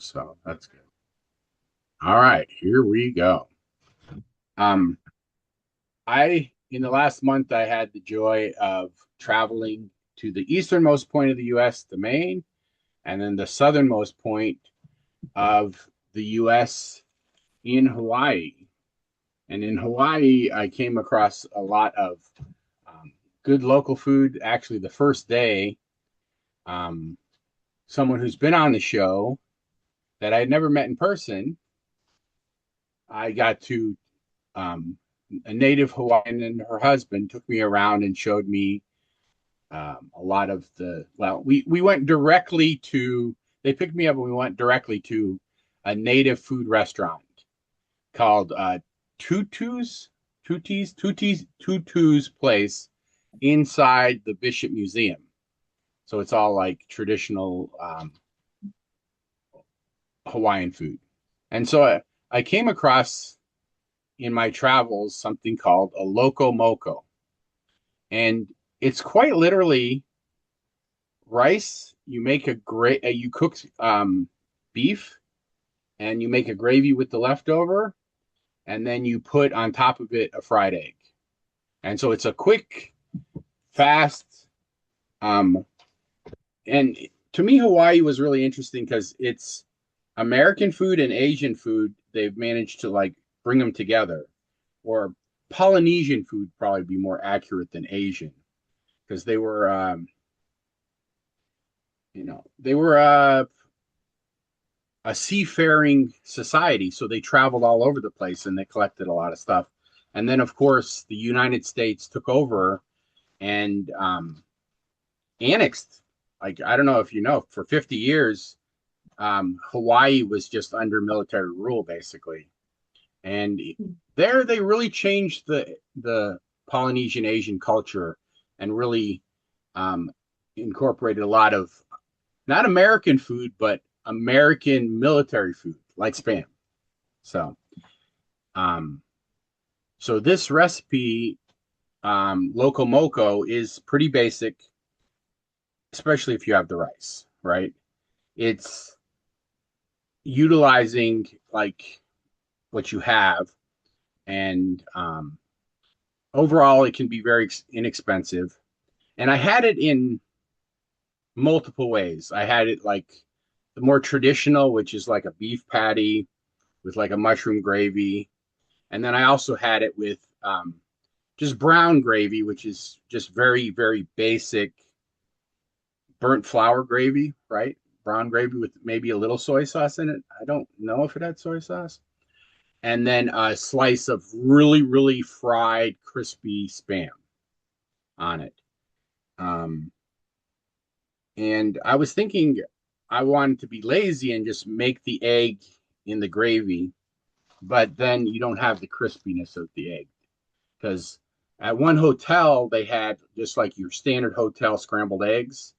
So that's good. All right, here we go. Um, I in the last month I had the joy of traveling to the easternmost point of the U.S., to Maine, and then the southernmost point of the U.S. in Hawaii. And in Hawaii, I came across a lot of um, good local food. Actually, the first day, um, someone who's been on the show that I had never met in person, I got to a native Hawaiian and her husband took me around and showed me a lot of we went directly to, they picked me up and we went directly to a native food restaurant called Tutu's Place inside the Bishop Museum. So it's all like traditional Hawaiian food. And so I came across in my travels something called a Loco Moco. And it's quite literally rice. You make you cook beef and you make a gravy with the leftover, and then you put on top of it a fried egg. And so it's a quick, fast, um, and to me, Hawaii was really interesting because it's American food and Asian food. They've managed to like bring them together, or Polynesian food probably be more accurate than Asian because they were a seafaring society, so they traveled all over the place and they collected a lot of stuff. And then, of course, the United States took over and annexed. Like, I don't know if you know, for 50 years, Hawaii was just under military rule, basically. And there, they really changed the Polynesian Asian culture and really incorporated a lot of not American food, but American military food like Spam. So, um, so this recipe, Loco Moco, is pretty basic, especially if you have the rice, right? It's utilizing like what you have, and overall, it can be very inexpensive. And I had it in multiple ways. I had it like the more traditional, which is like a beef patty with like a mushroom gravy. And then I also had it with just brown gravy, which is just very, very basic burnt flour gravy, right? Brown gravy with maybe a little soy sauce in it. I don't know if it had soy sauce. And then a slice of really, really fried, crispy Spam on it. Um, and I was thinking I wanted to be lazy and just make the egg in the gravy, but then you don't have the crispiness of the egg. Because at one hotel, they had just like your standard hotel scrambled eggs.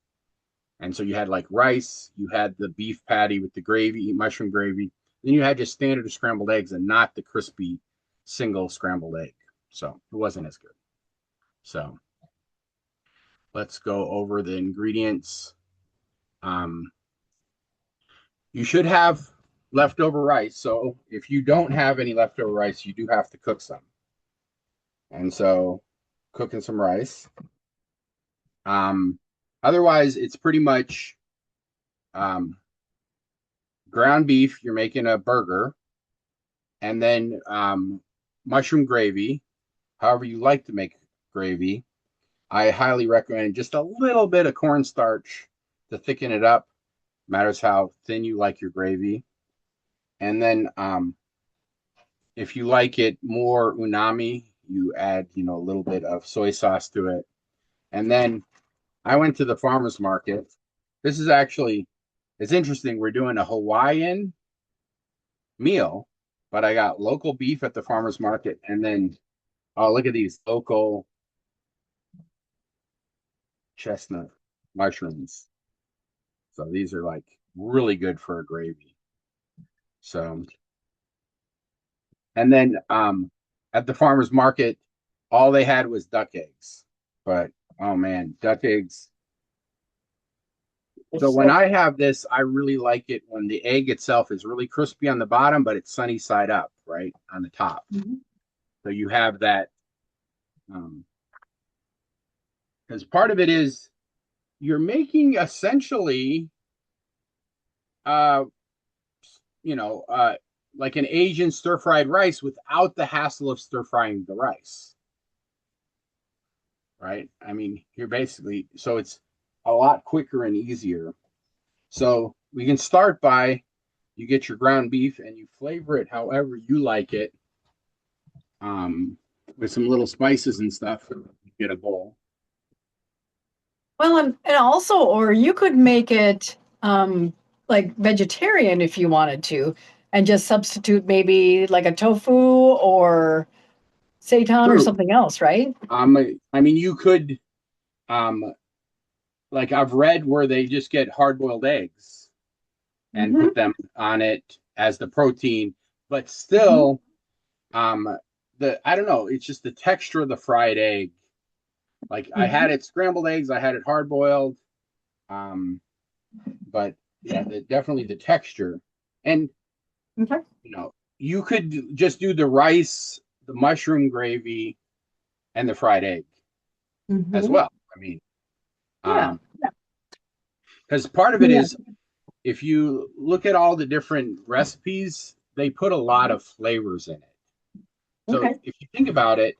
And so you had like rice, you had the beef patty with the gravy, mushroom gravy. Then you had just standard scrambled eggs and not the crispy single scrambled egg. So it wasn't as good. So let's go over the ingredients. Um, you should have leftover rice. So if you don't have any leftover rice, you do have to cook some. And so cooking some rice. Um, Otherwise, it's pretty much um, ground beef. You're making a burger, and then mushroom gravy. However you like to make gravy. I highly recommend just a little bit of cornstarch to thicken it up. Matters how thin you like your gravy. And then if you like it more unami, you add, a little bit of soy sauce to it. And then I went to the farmer's market. This is actually, it's interesting. We're doing a Hawaiian meal, but I got local beef at the farmer's market. And then, oh, look at these local chestnut mushrooms. So these are like really good for a gravy. So, and then at the farmer's market, all they had was duck eggs. But oh man, duck eggs, So when I have this, I really like it when the egg itself is really crispy on the bottom, but it's sunny side up, right on the top. Mhm. So you have that, because part of it is you're making essentially, uh, you know, like an Asian stir fried rice without the hassle of stir frying the rice, right? I mean, you're basically, so it's a lot quicker and easier. So we can start by you get your ground beef and you flavor it however you like it, um, with some little spices and stuff. Get a bowl. Well, and also, or you could make it like vegetarian if you wanted to, and just substitute maybe like a tofu or seitan or True. something else, right? I mean, you could, um, like I've read where they just get hard boiled eggs and Hmm. put them on it as the protein, but Hmm. still, um, I don't know, it's just the texture of the fried egg. Like I Hmm. had it scrambled eggs, I had it hard boiled, um, but yeah, definitely the texture. And Okay. you could just do the rice, the mushroom gravy, and the fried egg as Hmm. well. I mean, Yeah. um, because part of it Yeah. is if you look at all the different recipes, they put a lot of flavors in it. So Okay. if you think about it,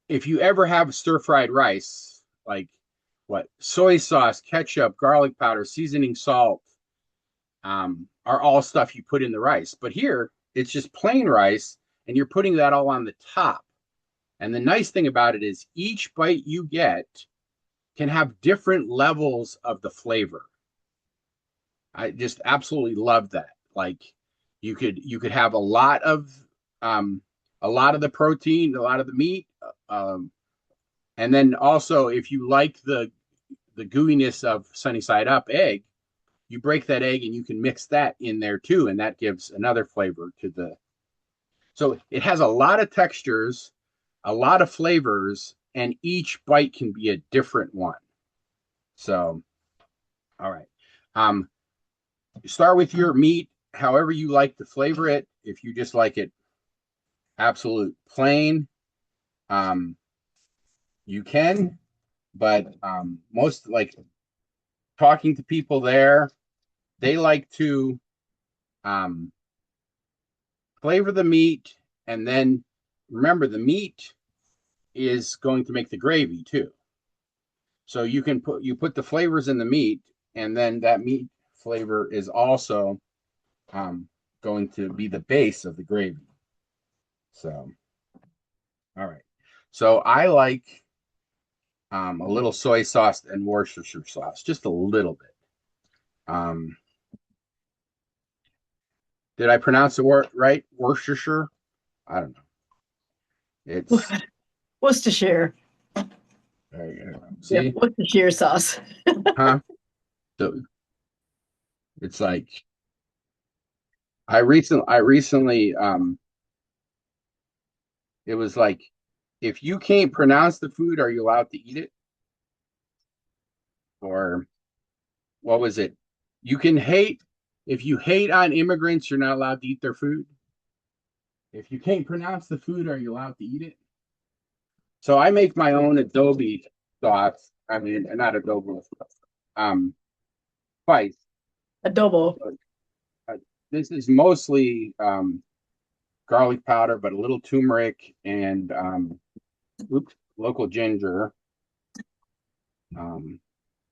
if you ever have stir fried rice, like what soy sauce, ketchup, garlic powder, seasoning, salt, are all stuff you put in the rice. But here it's just plain rice, and you're putting that all on the top. And the nice thing about it is each bite you get can have different levels of the flavor. I just absolutely love that. Like you could have um a lot of the protein, a lot of the meat, and then also if you like the gooiness of sunny side up egg, you break that egg and you can mix that in there too, and that gives another flavor to the. So it has a lot of textures, a lot of flavors, and each bite can be a different one. So, all right. Um, Start with your meat, however you like to flavor it. If you just like it absolute plain, um, you can. But most like talking to people there, they like to um, flavor the meat, and then remember the meat is going to make the gravy too. So you put the flavors in the meat, and then that meat flavor is also um, going to be the base of the gravy. So, all right. So I like a little soy sauce and Worcestershire sauce, just a little bit. Um, did I pronounce the word right? Worcestershire? I don't know. It's Worcestershire. there you go. Yep. See, Worcestershire sauce. huh? So it's like I recently it was like if you can't pronounce the food, are you allowed to eat it? Or what was it? You can hate if you hate on immigrants, you're not allowed to eat their food. If you can't pronounce the food, are you allowed to eat it? So I make my own adobe sauce. I mean, not adobe, um, spice. Adobo. Uh, this is mostly garlic powder, but a little turmeric and oops, local ginger. Um,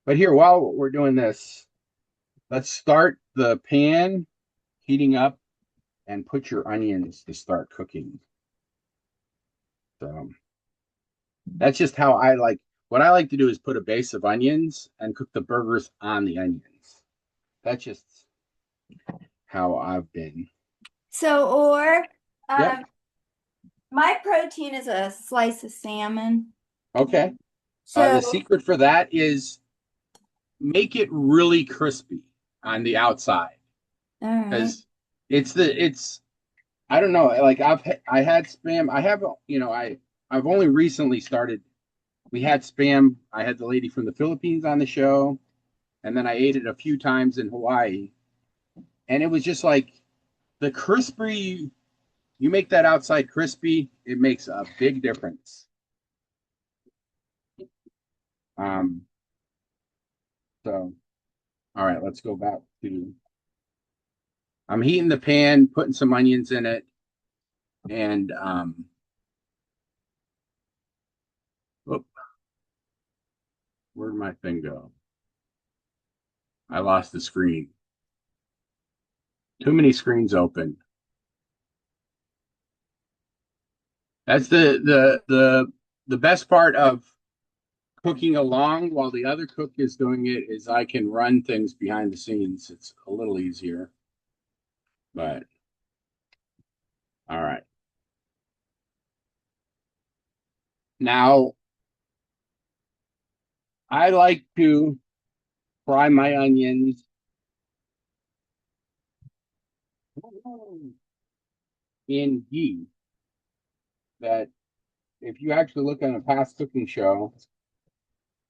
but here, while we're doing this, let's start the pan heating up and put your onions to start cooking. So that's just how I like. What I like to do is put a base of onions and cook the burgers on the onions. That's just how I've been. So, or Yep. um, my protein is a slice of salmon. Okay. The So, secret for that is make it really crispy on the outside all right. because it's I don't know, like I had spam. I have, I've only recently started. We had spam. I had the lady from the Philippines on the show. and then I ate it a few times in Hawaii, and it was just like the crispy. You make that outside crispy, it makes a big difference. Um, so, all right, let's go back to. I'm heating the pan, putting some onions in it, and whoop, where'd my thing go? I lost the screen. Too many screens open. That's the best part of cooking along while the other cook is doing it is I can run things behind the scenes. It's a little easier, but all right. Now I like to fry my onions in ghee. That if you actually look on a past cooking show,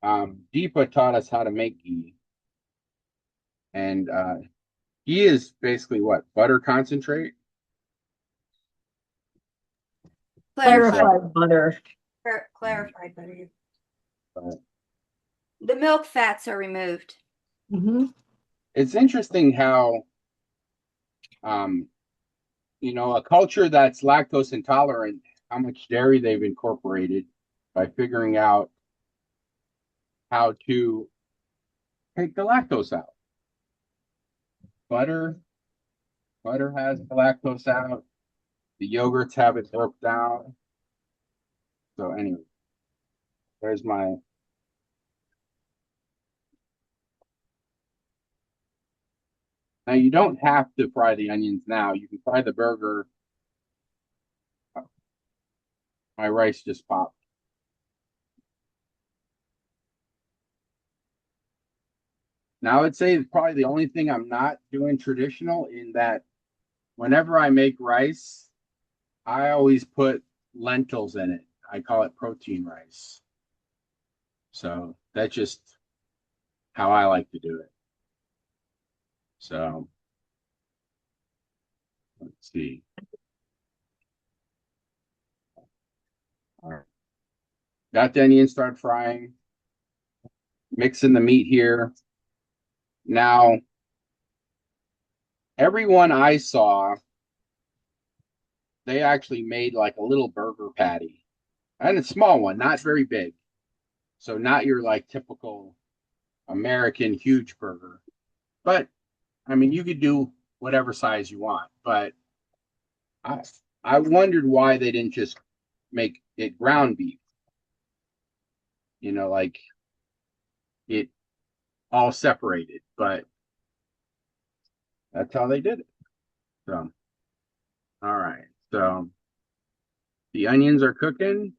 Deepa taught us how to make ghee, and ghee is basically what butter concentrate. Clarified butter. Clarified butter. But The milk fats are removed. Mm-hmm. it's interesting how, a culture that's lactose intolerant, how much dairy they've incorporated by figuring out how to take the lactose out. Butter, butter has the lactose out. The yogurts have it broke down. So anyway, there's my. Now you don't have to fry the onions now. You can fry the burger. My rice just popped. Now I'd say probably the only thing I'm not doing traditional in that whenever I make rice, I always put lentils in it. I call it protein rice. So that's just how I like to do it. So let's see. All right. Got the onions start frying, mixing the meat here. Now, everyone I saw, they actually made like a little burger patty and a small one, not very big. So not your like typical American huge burger. But I mean, you could do whatever size you want. But I I wondered why they didn't just make it ground beef, like it all separated. But that's how they did it. So, all right. So the onions are cooking.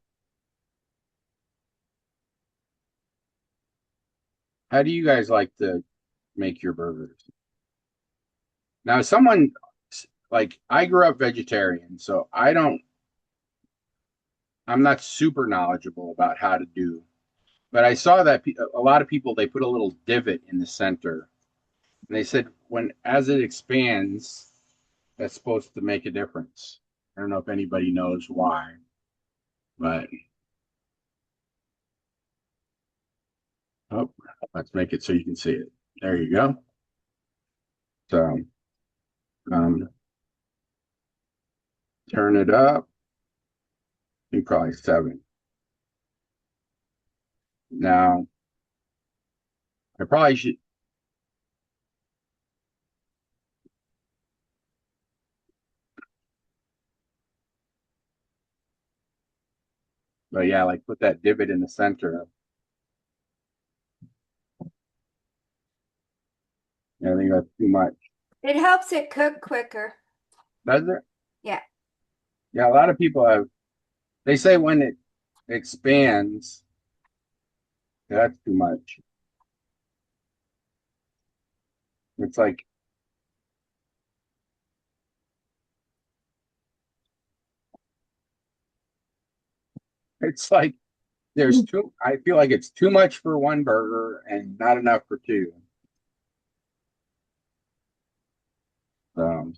How do you guys like to make your burgers? Now, someone like I grew up vegetarian, so I'm not super knowledgeable about how to do, but I saw that a lot of people they put a little divot in the center, and they said when as it expands, that's supposed to make a difference. I don't know if anybody knows why, but oh, let's make it so you can see it. There you go. So, um, turn it up. I think probably 7. Now, I probably should. But yeah, like put that divot in the center. I think that's too much. It helps it cook quicker. Does it? Yeah. Yeah, a lot of people have. They say when it expands, that's too much. It's like it's like there's too. I feel like it's too much for one burger and not enough for two. So,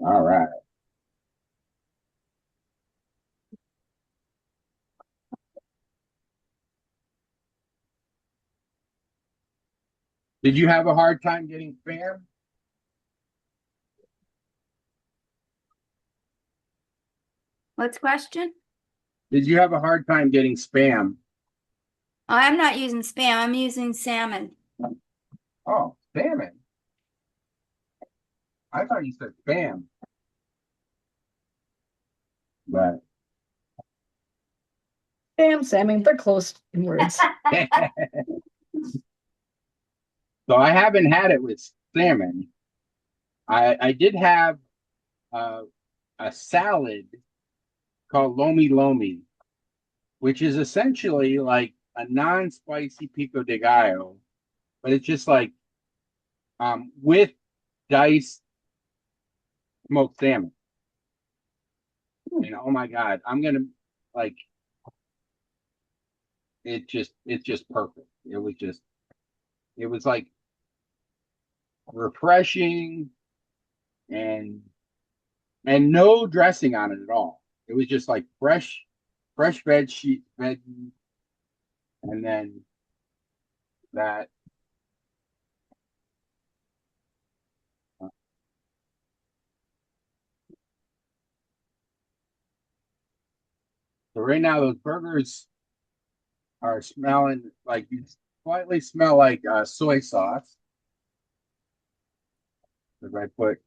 all right. Did you have a hard time getting spam? What's the question? Did you have a hard time getting spam? Oh, I'm not using spam. I'm using salmon. Oh, salmon. I thought you said spam. But Damn, Sammy, they're close in words. so I haven't had it with salmon. I did have uh, a salad called lomi lomi, which is essentially like a non-spicy pico de gallo, but it's just like with diced smoked salmon. And oh my God, I'm gonna like it's just perfect. It was like refreshing and no dressing on it at all. It was just like fresh veg, and then that. So right now those burgers are smelling like you slightly smell like soy sauce. Because I put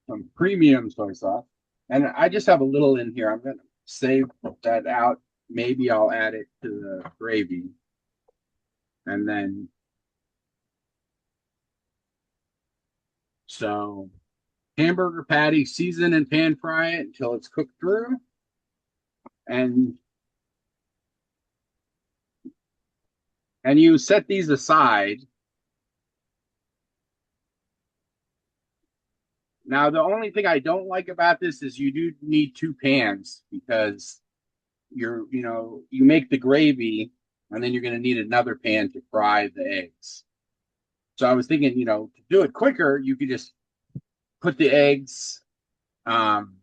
some premium soy sauce, and I just have a little in here. I'm gonna save that out. Maybe I'll add it to the gravy, and then so hamburger patty, season and pan fry it until it's cooked through, and you set these aside. Now, the only thing I don't like about this is you do need two pans because you make the gravy and then you're going to need another pan to fry the eggs. So I was thinking, to do it quicker, you could just put the eggs, um,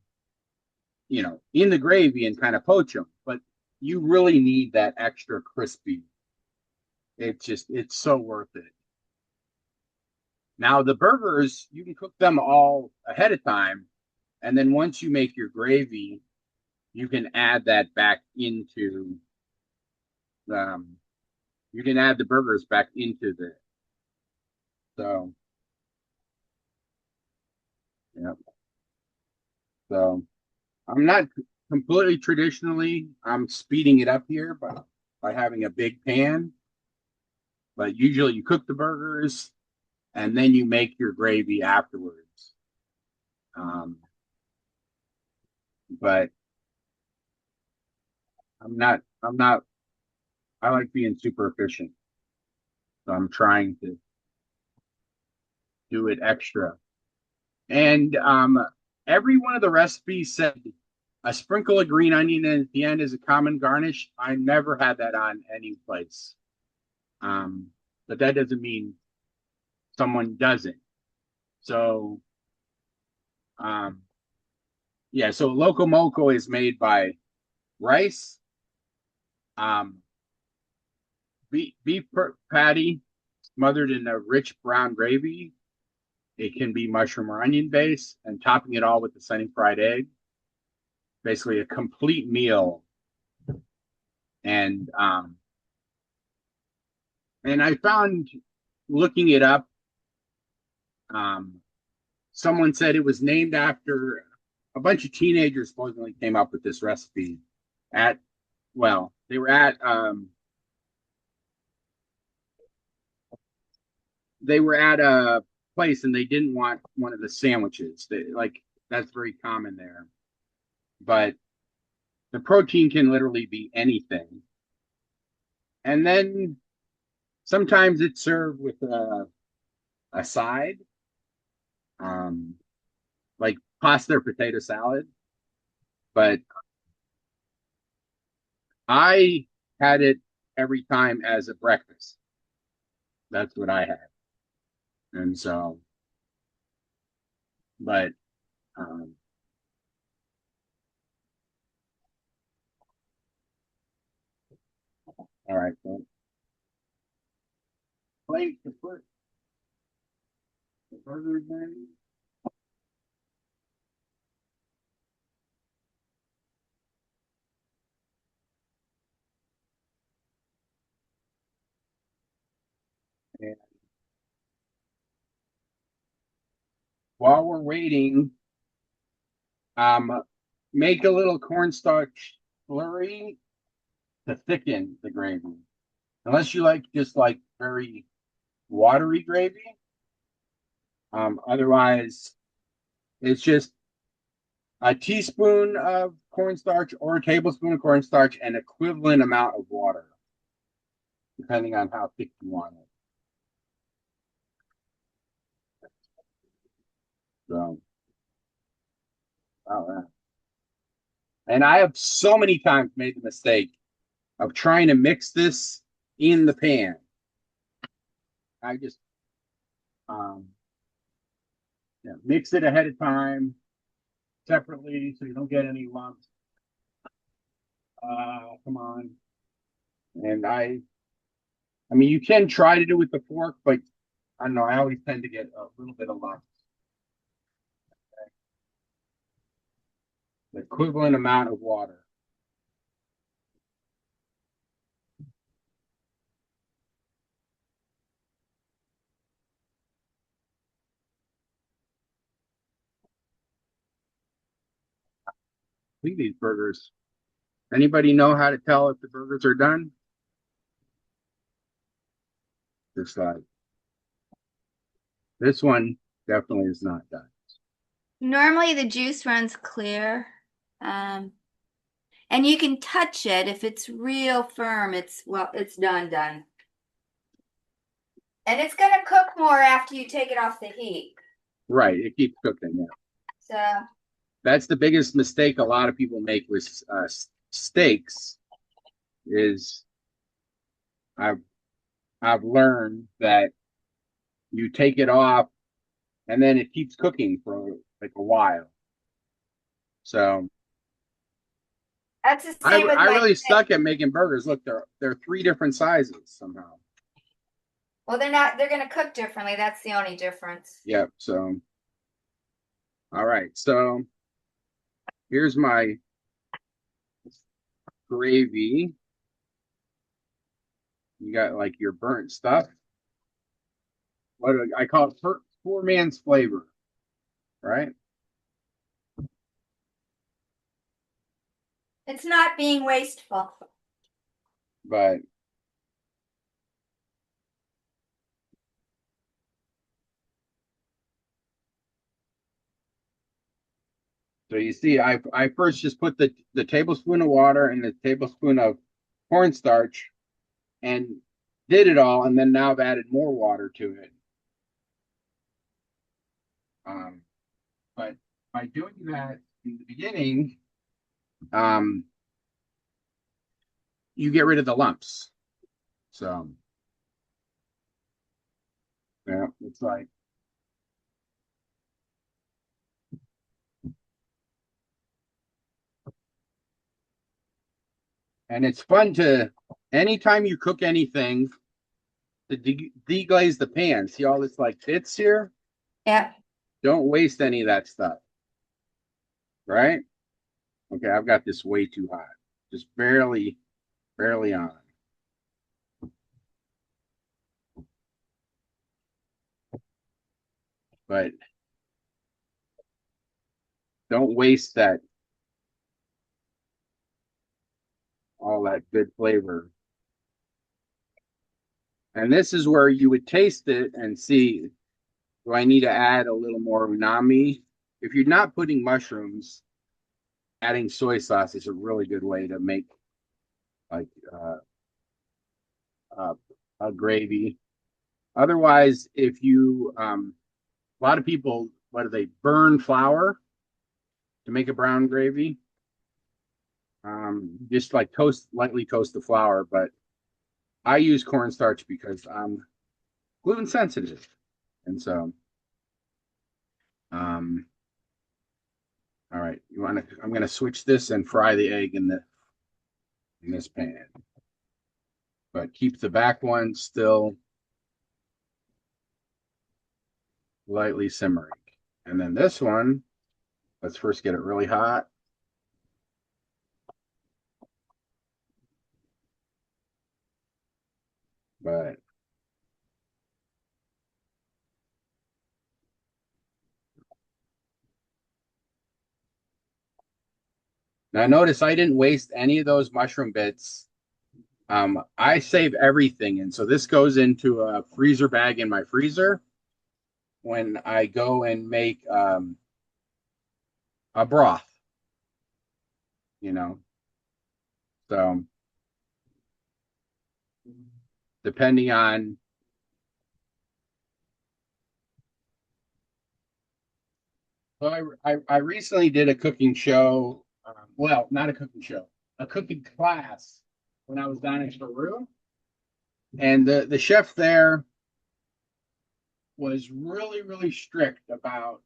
in the gravy and kind of poach them. But you really need that extra crispy. It's so worth it. Now, the burgers, you can cook them all ahead of time. And then once you make your gravy, you can add that back into um, you can add the burgers back into the so yeah. So I'm not completely traditionally. I'm speeding it up here by having a big pan. But usually you cook the burgers and then you make your gravy afterwards. Um, but I'm not. I like being super efficient, so I'm trying to do it extra. And every one of the recipes said a sprinkle of green onion at the end is a common garnish. I never had that on any place. But that doesn't mean someone doesn't. So, um, yeah, so Loco Moco is made by rice, um, beef patty smothered in a rich brown gravy. It can be mushroom or onion base, and topping it all with the sunny fried egg. Basically, a complete meal. And I found looking it up, um, someone said it was named after a bunch of teenagers supposedly came up with this recipe at they were at a place and they didn't want one of the sandwiches. That's very common there. But the protein can literally be anything. And then sometimes it's served with a side, um, like pasta or potato salad. But I had it every time as a breakfast. That's what I had. And so, but um, all right, so plate to put the burgers in. And while we're waiting, make a little cornstarch slurry to thicken the gravy. Unless you like just like very watery gravy. Otherwise, it's just a teaspoon of cornstarch or a tablespoon of cornstarch and equivalent amount of water, depending on how thick you want it. So, all right. And I have so many times made the mistake of trying to mix this in the pan. I just um, yeah, mix it ahead of time separately so you don't get any lumps. Come on. And I mean, you can try to do it with the fork, but I don't know. I always tend to get a little bit of lumps. The equivalent amount of water. Look at these burgers. Anybody know how to tell if the burgers are done? Just like this one definitely is not done. Normally the juice runs clear. And you can touch it if it's real firm. It's done. And it's gonna cook more after you take it off the heat. Right, it keeps cooking. Yeah, So that's the biggest mistake a lot of people make with steaks. Is I've I've learned that you take it off and then it keeps cooking for like a while. So that's the I same with I my really steak. suck at making burgers. Look, they're three different sizes somehow. Well, they're not. They're gonna cook differently. That's the only difference. Yep. So all right. So here's my gravy. You got like your burnt stuff. What do I call it? Poor man's flavor, right? It's not being wasteful. But so you see, I first just put the tablespoon of water and the tablespoon of cornstarch and did it all, and then now I've added more water to it. Um, but by doing that in the beginning, um, you get rid of the lumps. So yeah, it's like and it's fun to anytime you cook anything to deglaze the pan. See all this like bits here? Yeah. Don't waste any of that stuff, right? Okay, I've got this way too hot. Just barely on. But don't waste that all that good flavor. And this is where you would taste it and see, do I need to add a little more unami? If you're not putting mushrooms, adding soy sauce is a really good way to make like uh, a gravy. Otherwise, if you a lot of people, what do they burn flour to make a brown gravy? Just like lightly toast the flour, but I use cornstarch because I'm gluten sensitive. And so, um, all right, I'm going to switch this and fry the egg in this pan, but keep the back one still lightly simmering. And then this one, let's first get it really hot. But now notice I didn't waste any of those mushroom bits. I save everything. And so this goes into a freezer bag in my freezer when I go and make a broth, you know. So depending on well, I recently did a cooking show. Well, not a cooking show, a cooking class when I was down in Peru, and the chef there was really strict about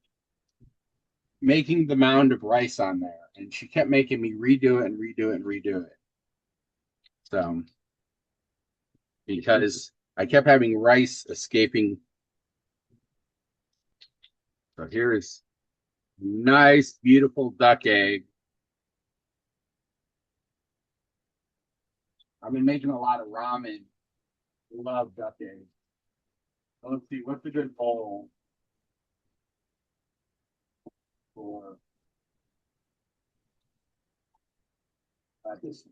making the mound of rice on there, and she kept making me redo it and redo it and redo it. So because I kept having rice escaping. So here is nice, beautiful duck egg. I've been making a lot of ramen. Love duck egg. So let's see, what's a good bowl for this?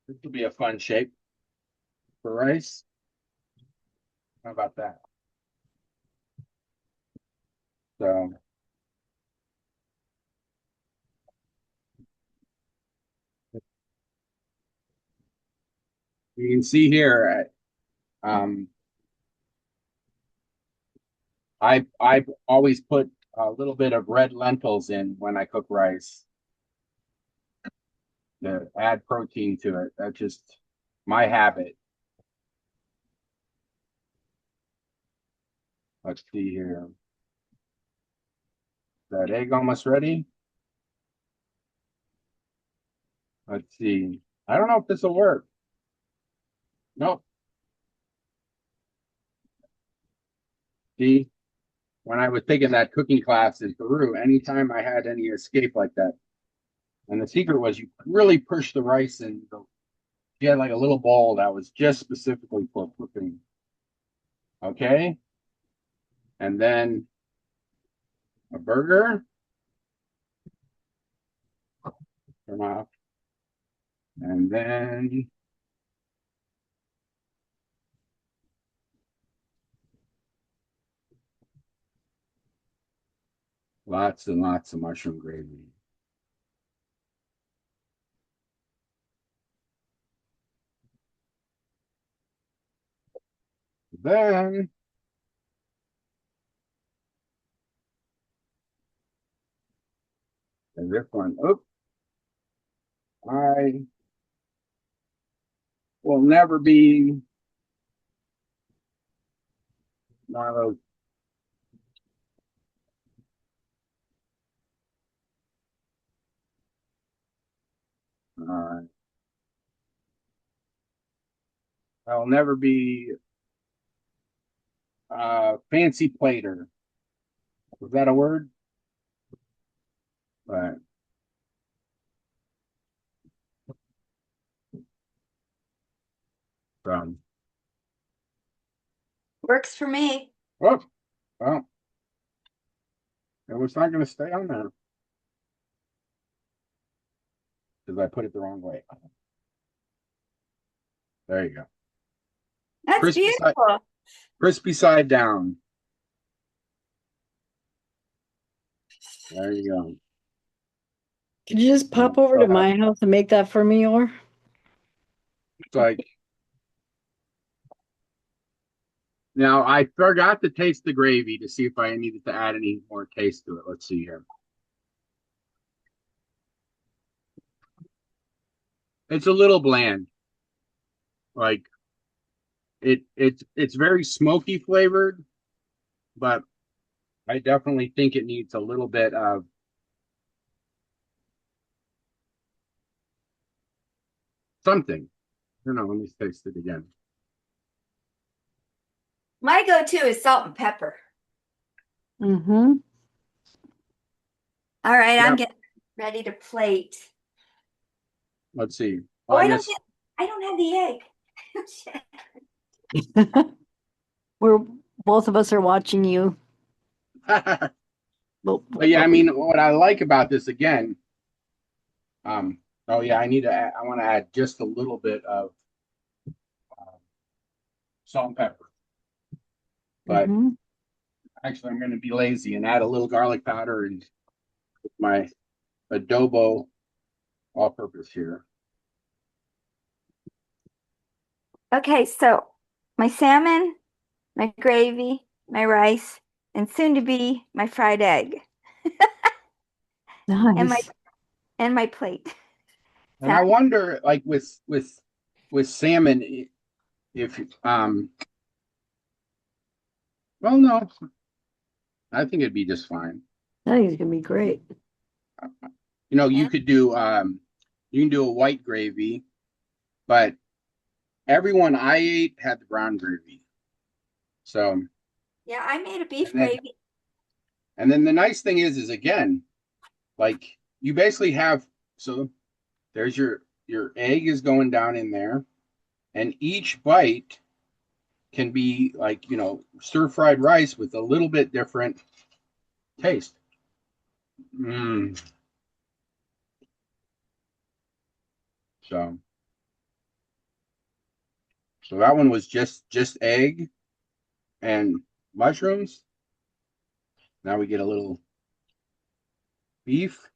This will be a fun shape for rice. How about that? So you can see here, um, I always put a little bit of red lentils in when I cook rice to add protein to it. That's just my habit. Let's see here. That egg almost ready? Let's see. I don't know if this will work. Nope. See, when I was taking that cooking class in Peru, anytime I had any escape like that, and the secret was you really push the rice in. You had like a little bowl that was just specifically for cooking. Okay. And then a burger. Turn off. And then lots and lots of mushroom gravy. Then and this one. Oops. I will never be one of those. Uh, I will never be a fancy plater. Was that a word? But um, Works for me. oh, well, it was not going to stay on there because I put it the wrong way. There you go. That's Crispy side, beautiful. crispy side down. There you go. Could you just pop over to my house and make that for me, or? It's like now I forgot to taste the gravy to see if I needed to add any more taste to it. Let's see here. It's a little bland. Like It's very smoky flavored, but I definitely think it needs a little bit of something. I don't know. Let me taste it again. My go-to is salt and pepper. Mm-hmm. All right, I'm Yep. getting ready to plate. Let's see. Oh, Well, I guess I don't have the egg. Shit. We're both of us are watching you. but But, yeah, I but mean, what I like about this again, oh yeah, I want to add just a little bit of uh, salt and pepper. But hmm actually, I'm going to be lazy and add a little garlic powder and my adobo all-purpose here. Okay, so my salmon, my gravy, my rice, and soon to be my fried egg and Nice. my plate. And Sound I wonder, like with salmon, if well, no, I think it'd be just fine. I think it's gonna be great. You know, yeah, you can do a white gravy, but everyone I ate had the brown gravy. So yeah, I made a beef and then gravy. and then the nice thing is again, like you basically have so there's your egg is going down in there, and each bite can be like, stir fried rice with a little bit different taste. Mm. So so that one was just egg and mushrooms. Now we get a little beef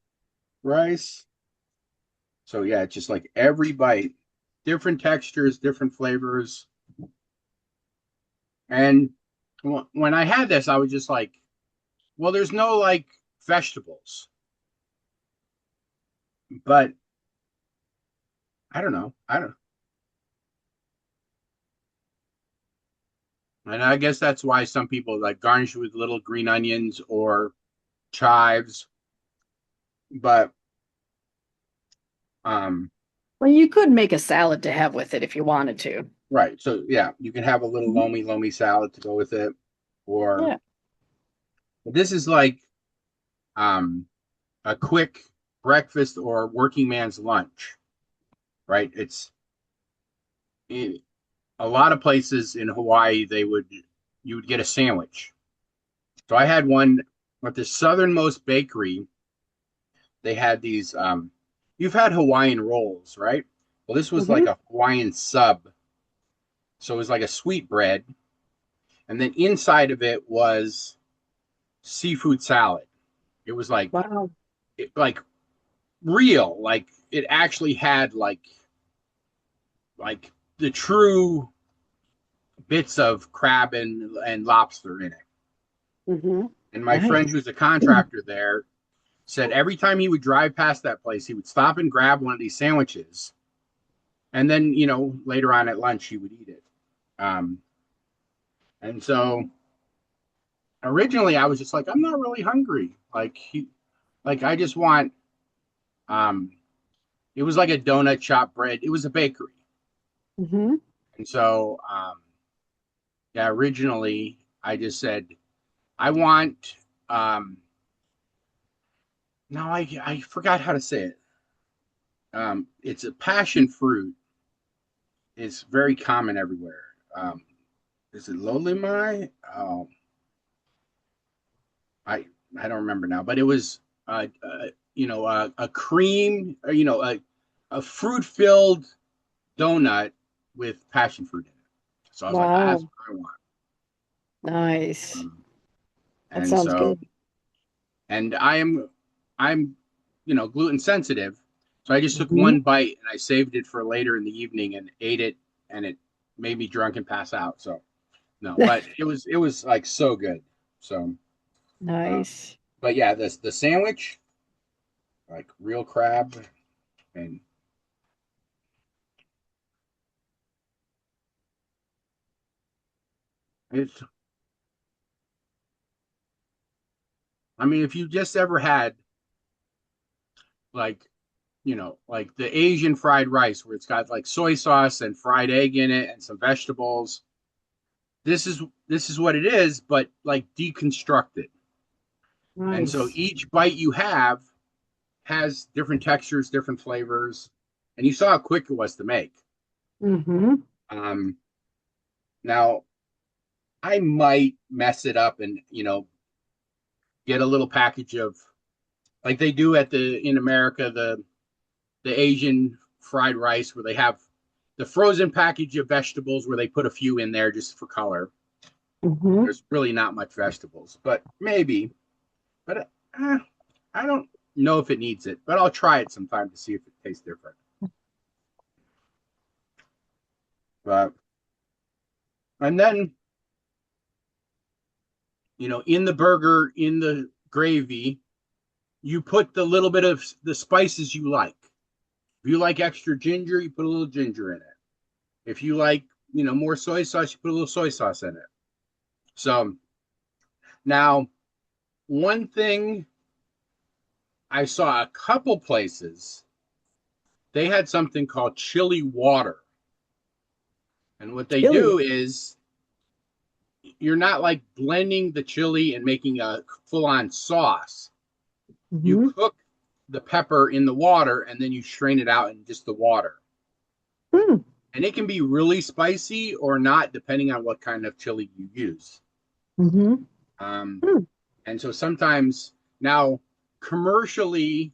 rice. So yeah, it's just like every bite, different textures, different flavors. And when I had this, I was just like, well, there's no like vegetables, but I don't know. I don't, and I guess that's why some people like garnish with little green onions or chives. But um, Well, you could make a salad to have with it if you wanted to. right. So yeah, you can have a little Mhm. lomi salad to go with it, or Yeah. this is like um a quick breakfast or working man's lunch, right? It's it, a lot of places in Hawaii you would get a sandwich. So I had one at the southernmost bakery. They had these you've had Hawaiian rolls, right? Well, this was like hmm a Hawaiian sub. So it was like a sweet bread, and then inside of it was seafood salad. It was Wow. like real, like it actually had like the true bits of crab and lobster in it. hmm And my friend Nice. who's a contractor there said every time he would drive past that place, he would stop and grab one of these sandwiches. And then, later on at lunch, he would eat it. Um, and so originally I was just like, I'm not really hungry. Like I just want, um, it was like a donut shop bread. It was a bakery. hmm And so, yeah, originally I just said, I want, um, no, I forgot how to say it. It's a passion fruit. It's very common everywhere. Um, is it Lolimai? I I don't remember now, but it was a cream, a fruit filled donut with passion fruit in it. So I was like, that's Wow. what I want. Nice. Um, That and sounds so good. and I'm gluten sensitive, so I just took hmm one bite and I saved it for later in the evening and ate it, and it made me drunk and pass out. So no, but it was like so good. So, uh, Nice. but yeah, the sandwich, like real crab, and It's, I mean, if you just ever had like, like the Asian fried rice where it's got like soy sauce and fried egg in it and some vegetables, this is what it is, but like deconstructed. And so Nice. each bite you have has different textures, different flavors, and you saw how quick it was to make. Mm-hmm. Um, Now I might mess it up and get a little package of like they do at the in America the Asian fried rice where they have the frozen package of vegetables where they put a few in there just for color. Mm-hmm. There's really not much vegetables, but maybe. But I don't know if it needs it, but I'll try it sometime to see if it tastes different. But and then in the burger, in the gravy, you put the little bit of the spices you like. If you like extra ginger, you put a little ginger in it. If you like, more soy sauce, you put a little soy sauce in it. So now, one thing I saw a couple places, they had something called chili water. And what they Chili. do is you're not like blending the chili and making a full on sauce. You Mm-hmm. cook the pepper in the water and then you strain it out in just the water. Mm. And it can be really spicy or not, depending on what kind of chili you use. Mm-hmm. Um, Mm. and so sometimes now commercially,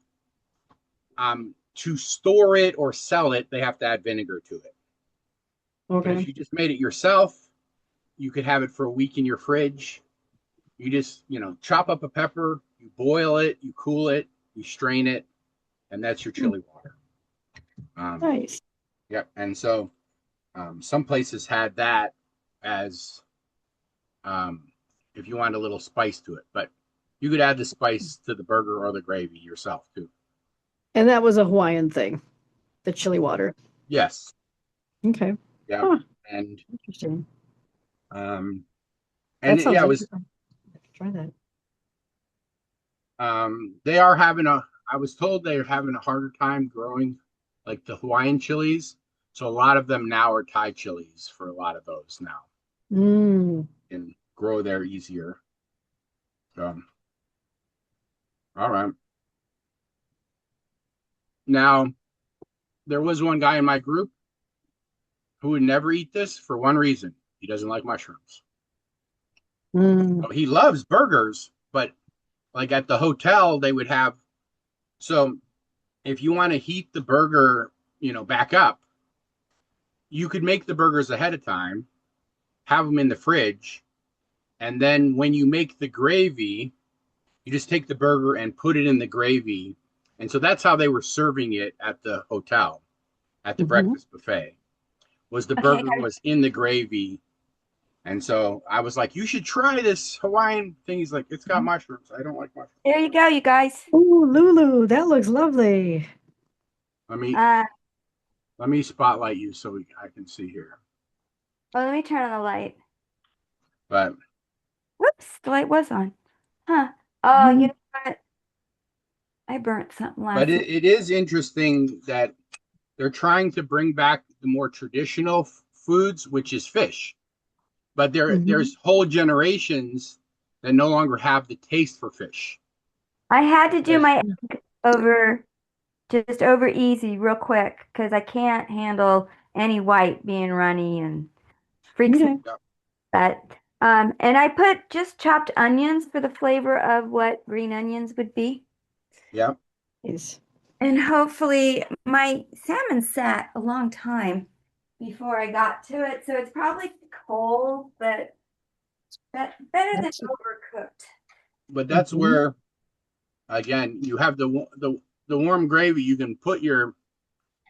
to store it or sell it, they have to add vinegar to it. But if Okay. you just made it yourself, you could have it for a week in your fridge. You just, chop up a pepper, you boil it, you cool it, you strain it, and that's your Mm. chili water. Um, Nice. yep. And so some places had that as um, if you want a little spice to it, but you could add the spice to the burger or the gravy yourself too. And that was a Hawaiian thing, the chili water. Yes. Okay. Yeah. Huh. And Interesting. um, and That sounds yeah, it was interesting. I have to try that. they are having a. I was told they're having a harder time growing like the Hawaiian chilies. So a lot of them now are Thai chilies for a lot of those now Mm. and grow there easier. So, all right. Now, there was one guy in my group who would never eat this for one reason. He doesn't like mushrooms. Mm. Oh, he loves burgers, but like at the hotel, they would have. So if you want to heat the burger, back up, you could make the burgers ahead of time, have them in the fridge, and then when you make the gravy, you just take the burger and put it in the gravy. And so that's how they were serving it at the hotel, at the Mm-hmm. breakfast buffet. Was the Okay, burger was in the gravy. And so I was like, you should try this Hawaiian thing. He's like, it's got mushrooms. I don't like mushrooms. there you go, you guys. Ooh, Lulu, that looks lovely. Let me Uh, let me spotlight you so I can see here. oh, let me turn on the light. But Whoops, the light was on. Huh. Oh, you Mhm. know what? I burnt something but last it, night. it is interesting that they're trying to bring back the more traditional foods, which is fish. But Mhm. there's whole generations that no longer have the taste for fish. I had to do Because my egg over, just over easy real quick because I can't handle any white being runny and freaks me Okay. out. And I put just chopped onions for the flavor of what green onions would be. yeah, Nice. And hopefully my salmon sat a long time before I got to it, so it's probably cold, but better than That's overcooked. but that's mhm. where again you have the warm gravy. You can put your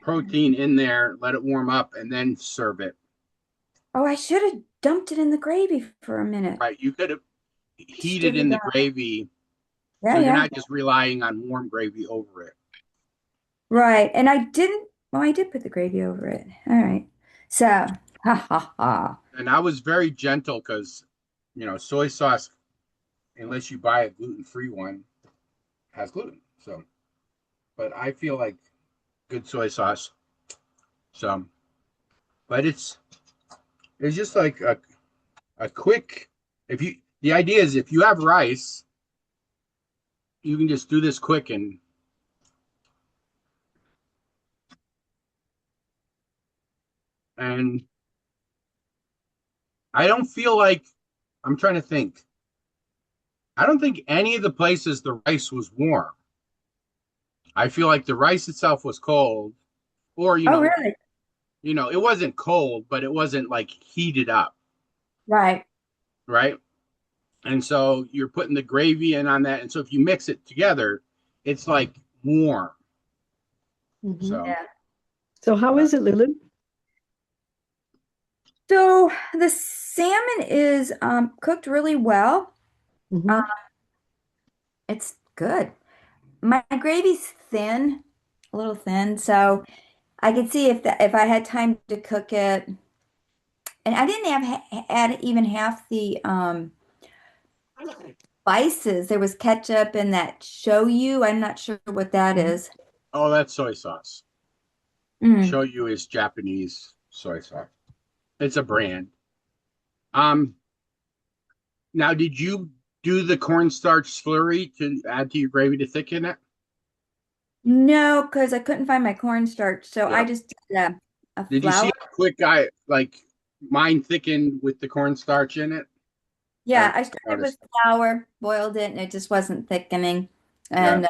protein in there, let it warm up, and then serve it. Oh, I should have dumped it in the gravy for a minute. Right? You could have Should heated have in the done. gravy, Yeah, so you're yeah. not just relying on warm gravy over it. Right. And I didn't, well, I did put the gravy over it. All right. So, ha ha ha. And I was very gentle because, soy sauce, unless you buy a gluten-free one, has gluten. So, but I feel like good soy sauce. So, but it's just like a quick. If you the idea is if you have rice, you can just do this quick and I don't feel like I'm trying to think. I don't think any of the places the rice was warm. I feel like the rice itself was cold, or Oh, really? it wasn't cold, but it wasn't like heated up, Right. right? And so you're putting the gravy in on that, and so if you mix it together, it's like warm. Mhm. So, Yeah. So how is it, Lulu? So the salmon is cooked really well. Uh, Mhm. it's good. My gravy's thin, a little thin, so I could see if I had time to cook it, and I didn't add even half the spices. There was ketchup and that shoyu. I'm not sure what that Mhm. is. oh, that's soy sauce. Mm. Shoyu is Japanese soy sauce. It's a brand. Um, Now, did you do the cornstarch slurry to add to your gravy to thicken it? No, because I couldn't find my cornstarch, so I Yep. just did a Did you see flour. how quick I like mine thickened with the cornstarch in it? Yeah, That I I started with noticed. flour, boiled it, and it just wasn't thickening. Yeah. And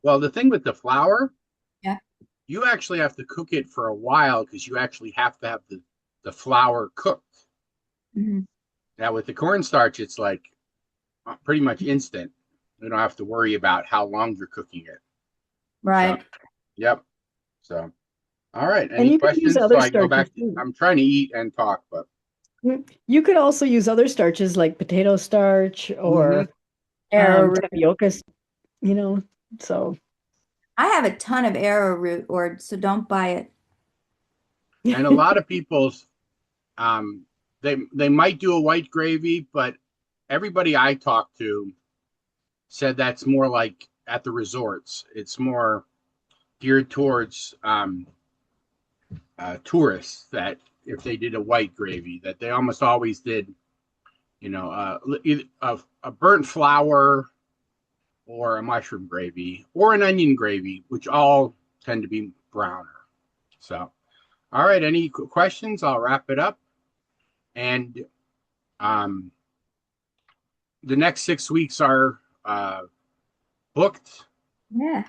Well, the thing with the flour, yeah. you actually have to cook it for a while because you actually have to have the flour cooked. Mhm. Now with the cornstarch, it's like pretty much instant. You don't have to worry about how long you're cooking it. So, Right. yep. So, all right. And Any you could use questions? So other I go starches back. too. I'm trying to eat and talk, but You could also use other starches like potato starch hmm or Arrowroot. tapioca, you know. So I have a ton of arrowroot, or so don't buy it. and a lot of people's um, they might do a white gravy, but everybody I talked to said that's more like at the resorts. It's more geared towards tourists that if they did a white gravy, that they almost always did, a burnt flour or a mushroom gravy or an onion gravy, which all tend to be browner. So, all right, any questions? I'll wrap it up. And um, the next 6 weeks are booked Yeah,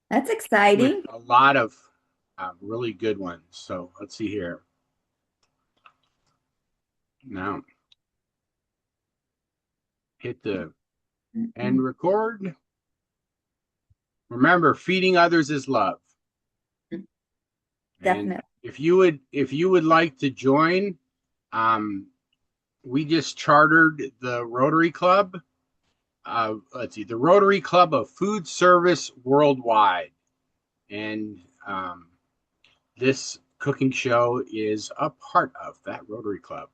that's with exciting. a lot of really good ones. So let's see here. Now, hit the end Mhm. record. Remember, feeding others is love. And Definitely. if you would like to join, um, we just chartered the Rotary Club. Let's see, the Rotary Club of Food Service Worldwide, and this cooking show is a part of that Rotary Club.